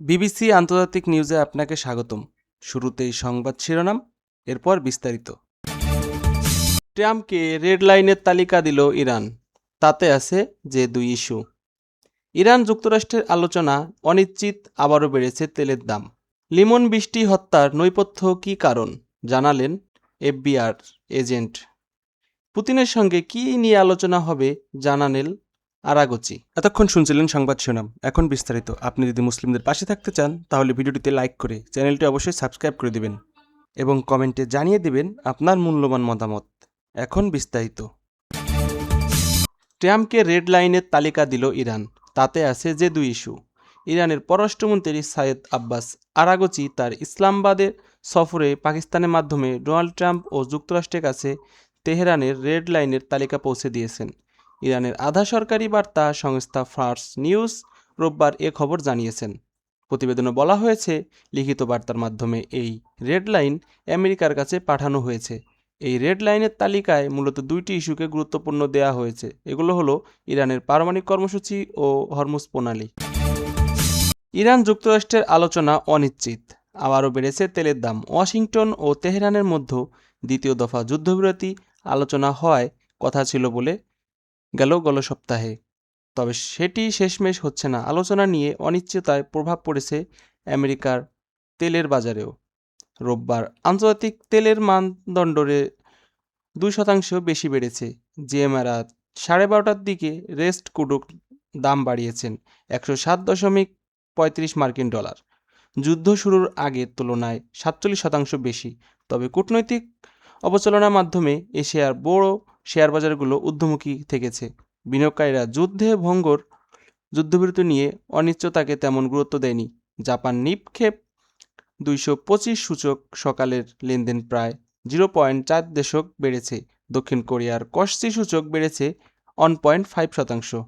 BBC আন্তর্জাতিক নিউজে আপনাকে স্বাগতম। শুরুতেই সংবাদ শিরোনাম, এরপর বিস্তারিত। ট্রাম্পকে রেড লাইনের তালিকা দিল ইরান, তাতে আছে যে দুই ইস্যু। ইরান যুক্তরাষ্ট্রের আলোচনা অনিশ্চিত, আবারও বেড়েছে তেলের দাম। লিমন বৃষ্টি হত্যার নৈপথ্য কী কারণ জানালেন এফবিআর এজেন্ট। পুতিনের সঙ্গে কী নিয়ে আলোচনা হবে জানালেন আরাগচি। এতক্ষণ শুনছিলেন সংবাদ শিরোনাম, এখন বিস্তারিত। আপনি যদি মুসলিমদের পাশে থাকতে চান তাহলে ভিডিওটিতে লাইক করে চ্যানেলটি অবশ্যই সাবস্ক্রাইব করে দিবেন এবং কমেন্টে জানিয়ে দিবেন আপনার মূল্যবান মতামত। এখন বিস্তারিত। ট্রাম্পকে রেড লাইনের তালিকা দিল ইরান, তাতে আছে যে দুই ইস্যু। ইরানের পররাষ্ট্রমন্ত্রী সাইয়েদ আব্বাস আরাগচি তার ইসলামাবাদের সফরে পাকিস্তানের মাধ্যমে ডোনাল্ড ট্রাম্প ও যুক্তরাষ্ট্রের কাছে তেহরানের রেড লাইনের তালিকা পৌঁছে দিয়েছেন। ইরানের আধা সরকারি বার্তা সংস্থা ফার্স নিউজ রোববার এ খবর জানিয়েছেন। প্রতিবেদনে বলা হয়েছে, লিখিত বার্তার মাধ্যমে এই রেড লাইন আমেরিকার কাছে পাঠানো হয়েছে। এই রেড লাইনের তালিকায় মূলত দুইটি ইস্যুকে গুরুত্বপূর্ণ দেওয়া হয়েছে। এগুলো হলো ইরানের পারমাণবিক কর্মসূচি ও হরমুজ প্রণালী। ইরান যুক্তরাষ্ট্রের আলোচনা অনিশ্চিত, আবারও বেড়েছে তেলের দাম। ওয়াশিংটন ও তেহরানের মধ্যে দ্বিতীয় দফা যুদ্ধবিরতি আলোচনা হওয়ার কথা ছিল বলে গেল সপ্তাহে, তবে সেটি শেষমেশ হচ্ছে না। আলোচনা নিয়ে অনিশ্চয়তায় প্রভাব পড়েছে আমেরিকার তেলের বাজারেও। রোববার আন্তর্জাতিক তেলের মানদণ্ডে 2% বেশি বেড়েছে। জিএমআরা 12:30টার দিকে রেস্ট ক্রুড দাম বাড়িয়েছেন 107.35 মার্কিন ডলার, যুদ্ধ শুরুর আগের তুলনায় 47% বেশি। তবে কূটনৈতিক অবচালনার মাধ্যমে এশিয়ার বড় শেয়ার বাজারগুলো ঊর্ধ্বমুখী থেকেছে। বিনিয়োগকারীরা যুদ্ধবিরতি নিয়ে অনিশ্চয়তাকে তেমন গুরুত্ব দেয়নি। জাপান নিক্ষেপ 225 সূচক সকালের লেনদেন প্রায় 0.4 দশক বেড়েছে। দক্ষিণ কোরিয়ার কস্পি সূচক বেড়েছে 1.5%।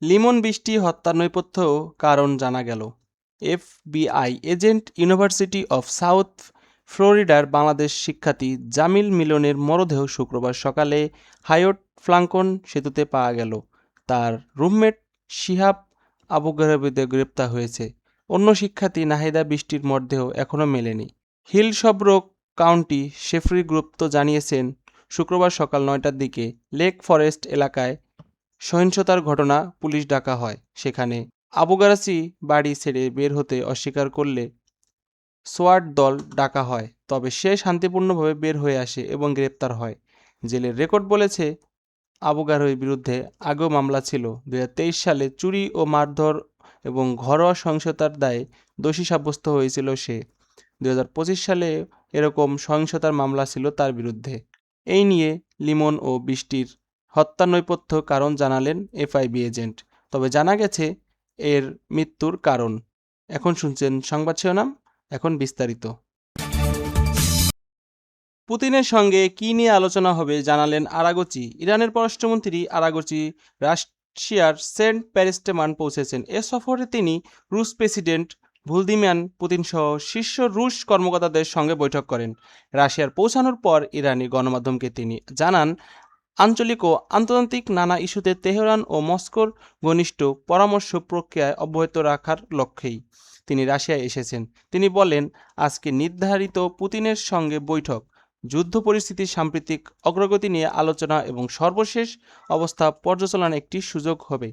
লিমন বৃষ্টি হত্যার নৈপথ্য কারণ জানা গেল। FBI agent university of south ফ্লোরিডার বাংলাদেশ শিক্ষার্থী জামিল মিলনের মরদেহ শুক্রবার সকালে হাইওট ফ্লাঙ্কন সেতুতে পাওয়া গেল। তার রুমমেট শিহাব আবুগারবিতে গ্রেপ্তার হয়েছে। অন্য শিক্ষার্থী নাহিদা বৃষ্টির মরদেহ এখনও মেলেনি। হিলসব্রোক কাউন্টি শেফরি গুপ্ত জানিয়েছেন, শুক্রবার সকাল 9টার দিকে লেক ফরেস্ট এলাকায় সহিংসতার ঘটনা পুলিশ ডাকা হয়। সেখানে আবুগারাসি বাড়ি ছেড়ে বের হতে অস্বীকার করলে সোয়াট দল ডাকা হয়, তবে সে শান্তিপূর্ণভাবে বের হয়ে আসে এবং গ্রেপ্তার হয়। জেলের রেকর্ড বলেছে, আবুগারের বিরুদ্ধে আগেও মামলা ছিল। 2023 সালে চুরি ও মারধর এবং ঘরোয়া সহিংসতার দায়ে দোষী সাব্যস্ত হয়েছিল সে। 2025 সালে এরকম সহিংসতার মামলা ছিল তার বিরুদ্ধে। এই নিয়ে লিমন ও বৃষ্টির হত্যার নৈপথ্য কারণ জানালেন এফআইবি এজেন্ট, তবে জানা গেছে এর মৃত্যুর কারণ। এখন শুনছেন সংবাদ শিরোনাম, এখন বিস্তারিত। পুতিনের সঙ্গে কী নিয়ে আলোচনা হবে জানালেন আরাগচি। ইরানের পররাষ্ট্রমন্ত্রী আরাগচি রাশিয়ার সেন্ট পিটার্সবার্গ পৌঁছেছেন। এ সফরে তিনি রুশ প্রেসিডেন্ট ভ্লাদিমির পুতিন সহ শীর্ষ রুশ কর্মকর্তাদের সঙ্গে বৈঠক করেন। রাশিয়ার পৌঁছানোর পর ইরানি গণমাধ্যমকে তিনি জানান, আঞ্চলিক ও আন্তর্জাতিক নানা ইস্যুতে তেহরান ও মস্কোর ঘনিষ্ঠ পরামর্শ প্রক্রিয়ায় অব্যাহত রাখার লক্ষ্যেই তিনি রাশিয়ায় এসেছেন। তিনি বলেন, আজকে নির্ধারিত পুতিনের সঙ্গে বৈঠক যুদ্ধ পরিস্থিতির সাম্প্রতিক অগ্রগতি নিয়ে আলোচনা এবং সর্বশেষ অবস্থা পর্যালোচনার একটি সুযোগ হবে।